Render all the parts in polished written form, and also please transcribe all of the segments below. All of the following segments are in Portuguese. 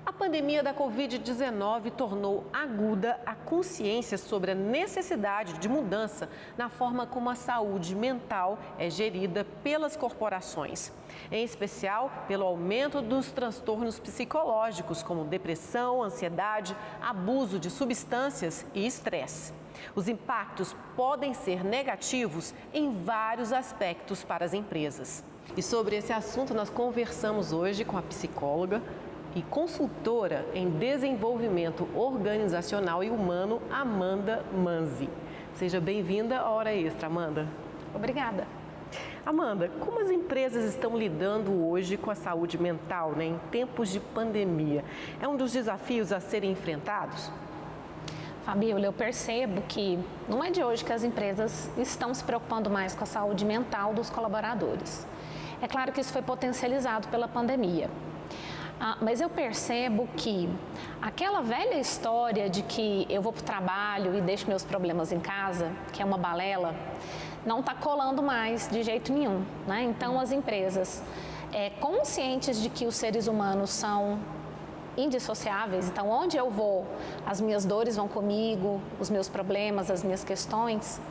A pandemia da Covid-19 tornou aguda a consciência sobre a necessidade de mudança na forma como a saúde mental é gerida pelas corporações, em especial pelo aumento dos transtornos psicológicos, como depressão, ansiedade, abuso de substâncias e estresse. Os impactos podem ser negativos em vários aspectos para as empresas. E sobre esse assunto nós conversamos hoje com a psicóloga e consultora em desenvolvimento organizacional e humano, Amanda Manzi. Seja bem-vinda à Hora Extra, Amanda. Obrigada. Amanda, como as empresas estão lidando hoje com a saúde mental, em tempos de pandemia? É um dos desafios a serem enfrentados? Fabíola, eu percebo que não é de hoje que as empresas estão se preocupando mais com a saúde mental dos colaboradores. É claro que isso foi potencializado pela pandemia. Mas eu percebo que aquela velha história de que eu vou para o trabalho e deixo meus problemas em casa, que é uma balela, não está colando mais de jeito nenhum, né? Então as empresas, conscientes de que os seres humanos são indissociáveis, então onde eu vou, as minhas dores vão comigo, os meus problemas, as minhas questões.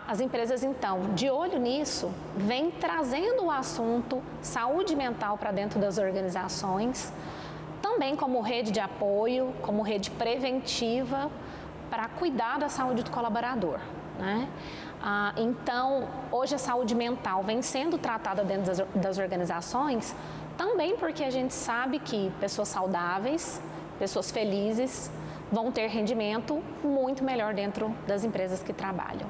As empresas, então, de olho nisso, vêm trazendo o assunto saúde mental para dentro das organizações, também como rede de apoio, como rede preventiva para cuidar da saúde do colaborador, né? Então, hoje a saúde mental vem sendo tratada dentro das organizações, também porque a gente sabe que pessoas saudáveis, pessoas felizes, vão ter rendimento muito melhor dentro das empresas que trabalham.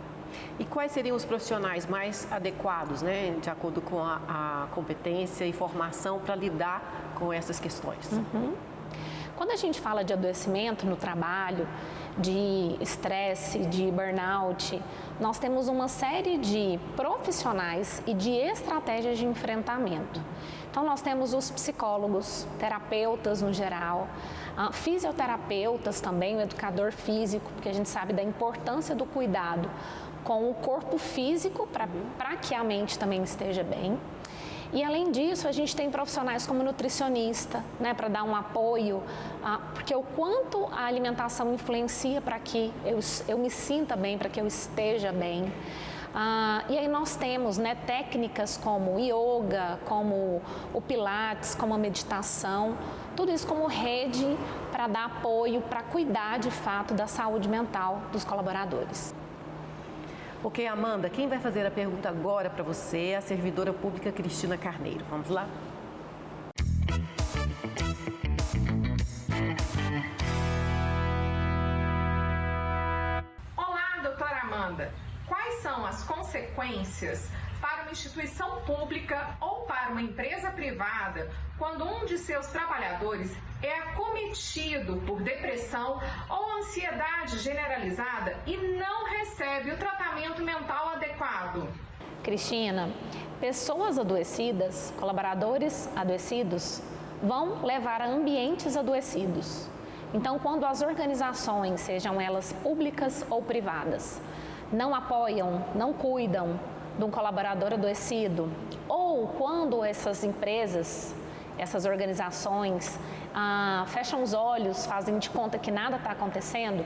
E quais seriam os profissionais mais adequados, né, de acordo com a competência e formação para lidar com essas questões? Quando a gente fala de adoecimento no trabalho, de estresse, de burnout, nós temos uma série de profissionais e de estratégias de enfrentamento. Então, nós temos os psicólogos, terapeutas no geral, fisioterapeutas também, o educador físico, porque a gente sabe da importância do cuidado com o corpo físico para que a mente também esteja bem. E além disso, a gente tem profissionais como nutricionista, né, para dar um apoio, porque o quanto a alimentação influencia para que eu me sinta bem, para que eu esteja bem. E aí nós temos, né, técnicas como o yoga, como o pilates, como a meditação, tudo isso como rede para dar apoio, para cuidar de fato da saúde mental dos colaboradores. Ok, Amanda, quem vai fazer a pergunta agora para você é a servidora pública Cristina Carneiro. Vamos lá? Olá, doutora Amanda. Quais são as consequências para uma instituição pública ou para uma empresa privada quando um de seus trabalhadores é acometido por depressão ou ansiedade generalizada e não recebe o tratamento mental adequado? Cristina, pessoas adoecidas, colaboradores adoecidos, vão levar a ambientes adoecidos. Então, quando as organizações, sejam elas públicas ou privadas, não apoiam, não cuidam de um colaborador adoecido, ou quando essas empresas, essas organizações fecham os olhos, fazem de conta que nada está acontecendo,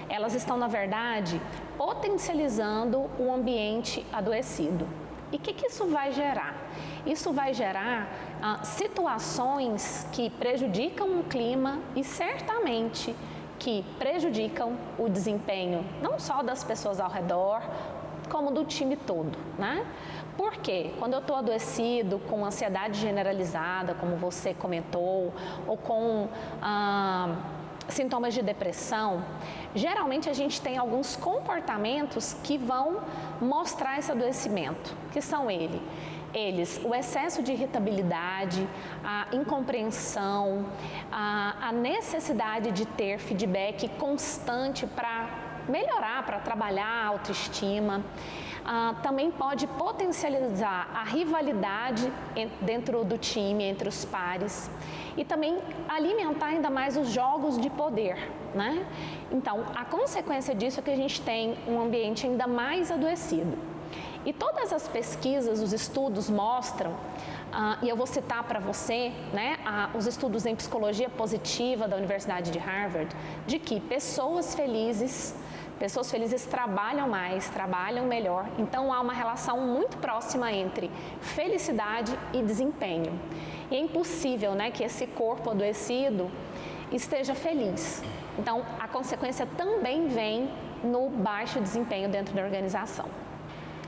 elas estão, na verdade, potencializando o ambiente adoecido. E o que isso vai gerar? Isso vai gerar situações que prejudicam o clima e certamente que prejudicam o desempenho não só das pessoas ao redor, como do time todo, né? Porque quando eu estou adoecido com ansiedade generalizada, como você comentou, ou com sintomas de depressão, geralmente a gente tem alguns comportamentos que vão mostrar esse adoecimento, que são eles, o excesso de irritabilidade, a incompreensão, a necessidade de ter feedback constante para melhorar, para trabalhar a autoestima. Também pode potencializar a rivalidade dentro do time, entre os pares, e também alimentar ainda mais os jogos de poder, né? Então, a consequência disso é que a gente tem um ambiente ainda mais adoecido. E todas as pesquisas, os estudos mostram E eu vou citar para você, né, os estudos em psicologia positiva da Universidade de Harvard, de que pessoas felizes trabalham mais, trabalham melhor. Então, há uma relação muito próxima entre felicidade e desempenho. E é impossível, né, que esse corpo adoecido esteja feliz. Então, a consequência também vem no baixo desempenho dentro da organização.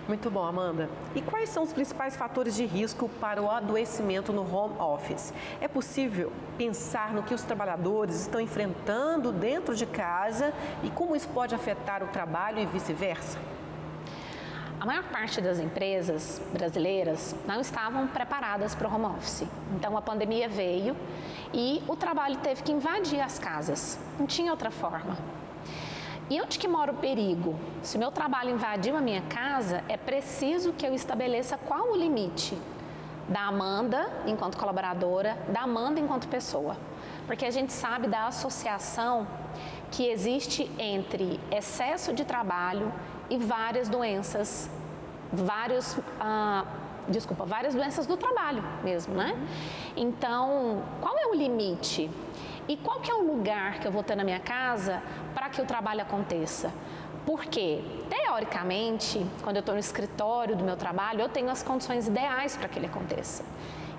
Muito bom, Amanda. E quais são os principais fatores de risco para o adoecimento no home office? É possível pensar no que os trabalhadores estão enfrentando dentro de casa e como isso pode afetar o trabalho e vice-versa? A maior parte das empresas brasileiras não estavam preparadas para o home office. Então, a pandemia veio e o trabalho teve que invadir as casas. Não tinha outra forma. E onde que mora o perigo? Se o meu trabalho invadiu a minha casa, é preciso que eu estabeleça qual o limite da Amanda enquanto colaboradora, da Amanda enquanto pessoa. Porque a gente sabe da associação que existe entre excesso de trabalho e várias doenças, várias doenças do trabalho mesmo, né? Então, qual é o limite? E qual que é o lugar que eu vou ter na minha casa para que o trabalho aconteça? Porque, teoricamente, quando eu estou no escritório do meu trabalho, eu tenho as condições ideais para que ele aconteça.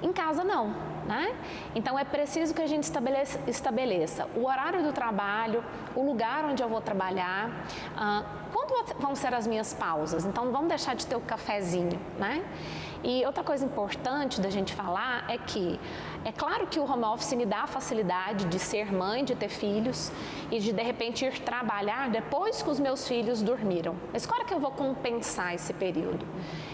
Em casa, não, né? Então, é preciso que a gente estabeleça o horário do trabalho, o lugar onde eu vou trabalhar, quando vão ser as minhas pausas. Então, vamos deixar de ter o cafezinho, né? E outra coisa importante da gente falar é que é claro que o home office me dá a facilidade de ser mãe, de ter filhos e de repente ir trabalhar depois que os meus filhos dormiram. Mas qual é que eu vou compensar esse período?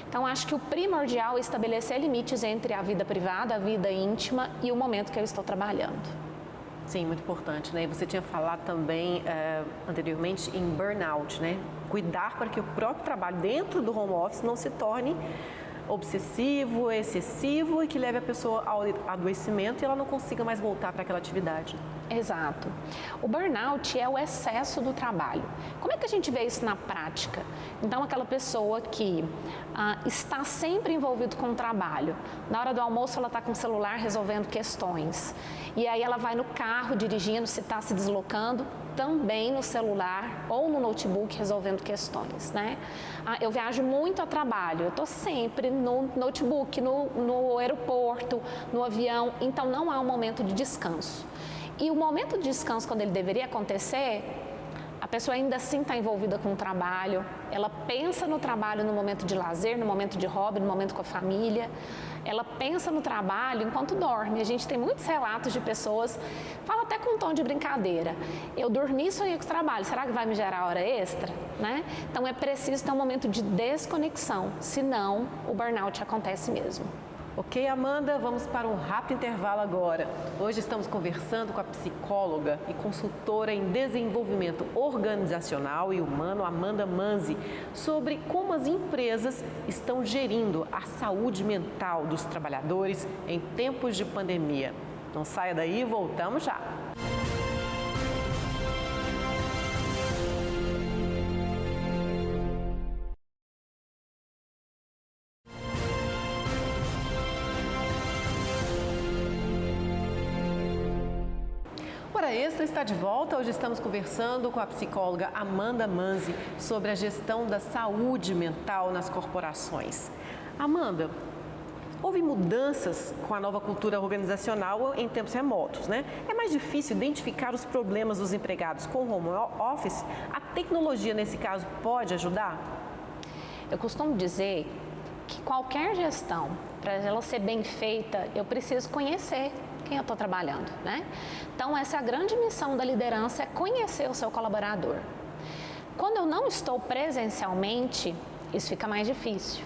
Então, acho que o primordial é estabelecer limites entre a vida privada, a vida íntima e o momento que eu estou trabalhando. Sim, muito importante, né? E você tinha falado também anteriormente em burnout, né? Cuidar para que o próprio trabalho dentro do home office não se torne obsessivo, excessivo e que leve a pessoa ao adoecimento e ela não consiga mais voltar para aquela atividade. Exato. O burnout é o excesso do trabalho. Como é que a gente vê isso na prática? Então, aquela pessoa que está sempre envolvida com o trabalho, na hora do almoço ela está com o celular resolvendo questões, e aí ela vai no carro dirigindo, se está se deslocando, também no celular ou no notebook resolvendo questões, né? Eu viajo muito a trabalho, eu estou sempre no notebook, no aeroporto, no avião, então não há um momento de descanso. E o momento de descanso, quando ele deveria acontecer, a pessoa ainda assim está envolvida com o trabalho, ela pensa no trabalho no momento de lazer, no momento de hobby, no momento com a família, ela pensa no trabalho enquanto dorme. A gente tem muitos relatos de pessoas, fala até com um tom de brincadeira, eu dormi e sonhei com o trabalho, será que vai me gerar hora extra? Né? Então é preciso ter um momento de desconexão, senão o burnout acontece mesmo. Ok, Amanda, vamos para um rápido intervalo agora. Hoje estamos conversando com a psicóloga e consultora em desenvolvimento organizacional e humano, Amanda Manzi, sobre como as empresas estão gerindo a saúde mental dos trabalhadores em tempos de pandemia. Não saia daí, voltamos já. Hora Extra está de volta. Hoje estamos conversando com a psicóloga Amanda Manzi sobre a gestão da saúde mental nas corporações. Amanda, houve mudanças com a nova cultura organizacional em tempos remotos, né? É mais difícil identificar os problemas dos empregados com o home office? A tecnologia, nesse caso, pode ajudar? Eu costumo dizer que qualquer gestão, para ela ser bem feita, eu preciso conhecer quem eu estou trabalhando, né? Então, essa é a grande missão da liderança, é conhecer o seu colaborador. Quando eu não estou presencialmente, isso fica mais difícil.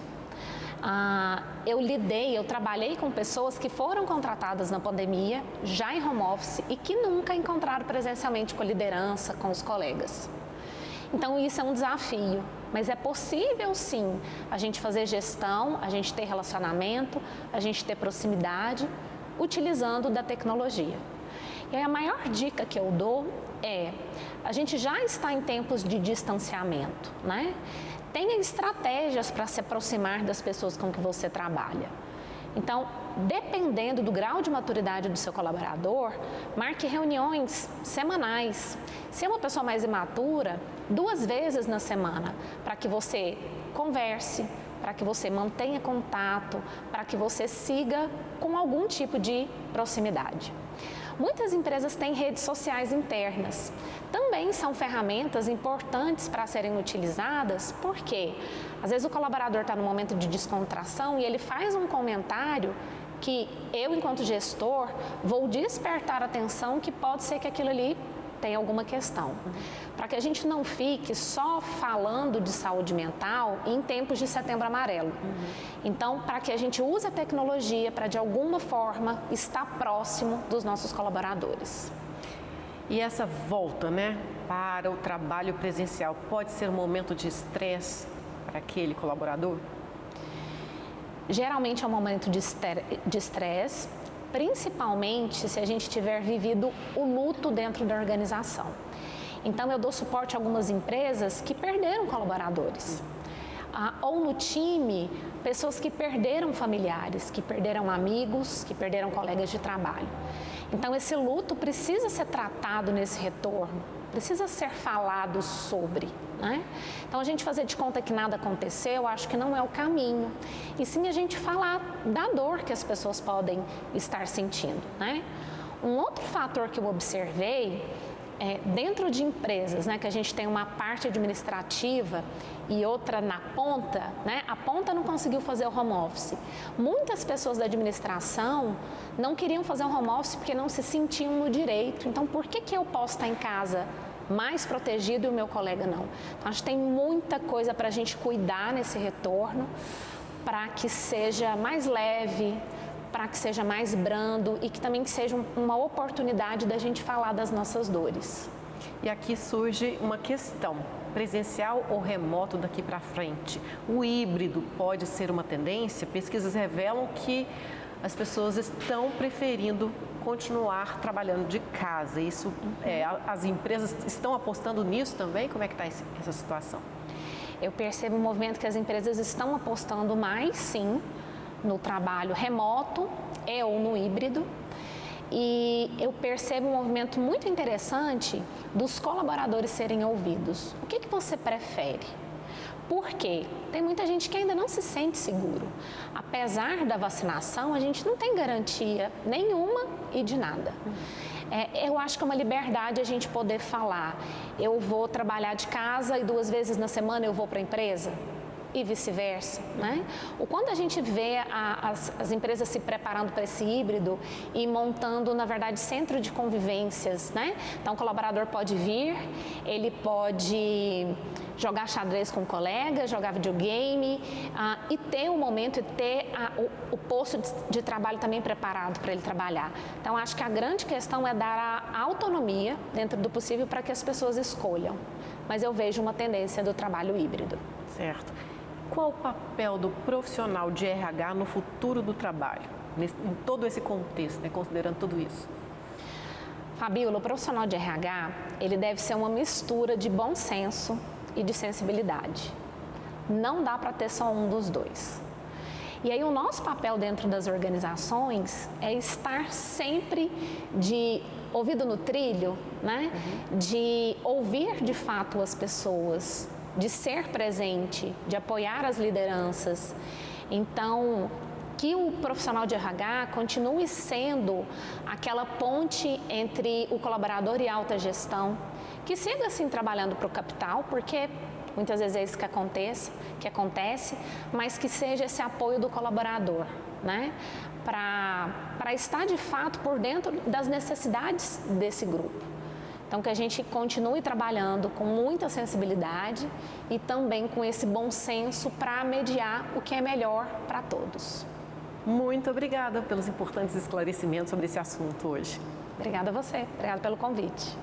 Eu trabalhei com pessoas que foram contratadas na pandemia, já em home office, e que nunca encontraram presencialmente com a liderança, com os colegas. Então, isso é um desafio, mas é possível sim a gente fazer gestão, a gente ter relacionamento, a gente ter proximidade, utilizando da tecnologia. E aí a maior dica que eu dou é, a gente já está em tempos de distanciamento, né? Tenha estratégias para se aproximar das pessoas com que você trabalha. Então, dependendo do grau de maturidade do seu colaborador, marque reuniões semanais. Se é uma pessoa mais imatura, 2 vezes na semana, para que você converse, para que você mantenha contato, para que você siga com algum tipo de proximidade. Muitas empresas têm redes sociais internas. Também são ferramentas importantes para serem utilizadas, porque às vezes o colaborador está num momento de descontração e ele faz um comentário que eu, enquanto gestor, vou despertar a atenção que pode ser que aquilo ali tenha alguma questão. Para que a gente não fique só falando de saúde mental em tempos de Setembro Amarelo. Então, para que a gente use a tecnologia para, de alguma forma, estar próximo dos nossos colaboradores. E essa volta, para o trabalho presencial pode ser um momento de estresse para aquele colaborador? Geralmente é um momento de estresse, principalmente se a gente tiver vivido o luto dentro da organização. Então, eu dou suporte a algumas empresas que perderam colaboradores. Ou no time, pessoas que perderam familiares, que perderam amigos, que perderam colegas de trabalho. Então, esse luto precisa ser tratado nesse retorno, precisa ser falado sobre, Então, a gente fazer de conta que nada aconteceu, acho que não é o caminho. E sim a gente falar da dor que as pessoas podem estar sentindo, Um outro fator que eu observei dentro de empresas, que a gente tem uma parte administrativa e outra na ponta, A ponta não conseguiu fazer o home office. Muitas pessoas da administração não queriam fazer um home office porque não se sentiam no direito. Então, por que eu posso estar em casa mais protegido e o meu colega não? Então, acho que tem muita coisa para a gente cuidar nesse retorno, para que seja mais leve, para que seja mais brando e que também seja uma oportunidade da gente falar das nossas dores. E aqui surge uma questão: presencial ou remoto daqui para frente? O híbrido pode ser uma tendência? Pesquisas revelam que as pessoas estão preferindo continuar trabalhando de casa. Isso, as empresas estão apostando nisso também? Como é que está essa situação? Eu percebo um movimento que as empresas estão apostando mais, sim, no trabalho remoto ou no híbrido. E eu percebo um movimento muito interessante dos colaboradores serem ouvidos. O que você prefere? Por quê? Tem muita gente que ainda não se sente seguro. Apesar da vacinação, a gente não tem garantia nenhuma e de nada. Eu acho que é uma liberdade a gente poder falar: eu vou trabalhar de casa e 2 vezes na semana eu vou para a empresa. E vice-versa, Quando a gente vê as empresas se preparando para esse híbrido e montando, na verdade, centro de convivências, Então, o colaborador pode vir, ele pode jogar xadrez com um colega, jogar videogame e ter um momento, e ter o posto de trabalho também preparado para ele trabalhar. Então, acho que a grande questão é dar a autonomia, dentro do possível, para que as pessoas escolham. Mas eu vejo uma tendência do trabalho híbrido. Certo. Qual o papel do profissional de RH no futuro do trabalho, em todo esse contexto, considerando tudo isso? Fabíola, o profissional de RH, ele deve ser uma mistura de bom senso e de sensibilidade. Não dá para ter só um dos dois. E aí o nosso papel dentro das organizações é estar sempre de ouvido no trilho, De ouvir de fato as pessoas, de ser presente, de apoiar as lideranças. Então, que o profissional de RH continue sendo aquela ponte entre o colaborador e a alta gestão, que siga assim trabalhando para o capital, porque muitas vezes é isso que acontece, mas que seja esse apoio do colaborador, Para estar de fato por dentro das necessidades desse grupo. Então, que a gente continue trabalhando com muita sensibilidade e também com esse bom senso para mediar o que é melhor para todos. Muito obrigada pelos importantes esclarecimentos sobre esse assunto hoje. Obrigada a você, obrigada pelo convite.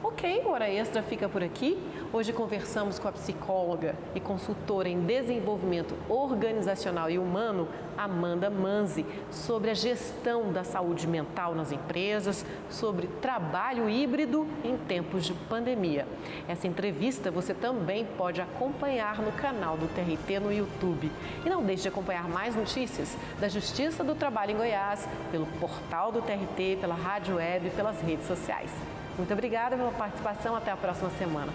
Ok, o Hora Extra fica por aqui. Hoje conversamos com a psicóloga e consultora em desenvolvimento organizacional e humano, Amanda Manzi, sobre a gestão da saúde mental nas empresas, sobre trabalho híbrido em tempos de pandemia. Essa entrevista você também pode acompanhar no canal do TRT no YouTube. E não deixe de acompanhar mais notícias da Justiça do Trabalho em Goiás, pelo portal do TRT, pela rádio web e pelas redes sociais. Muito obrigada pela participação. Até a próxima semana.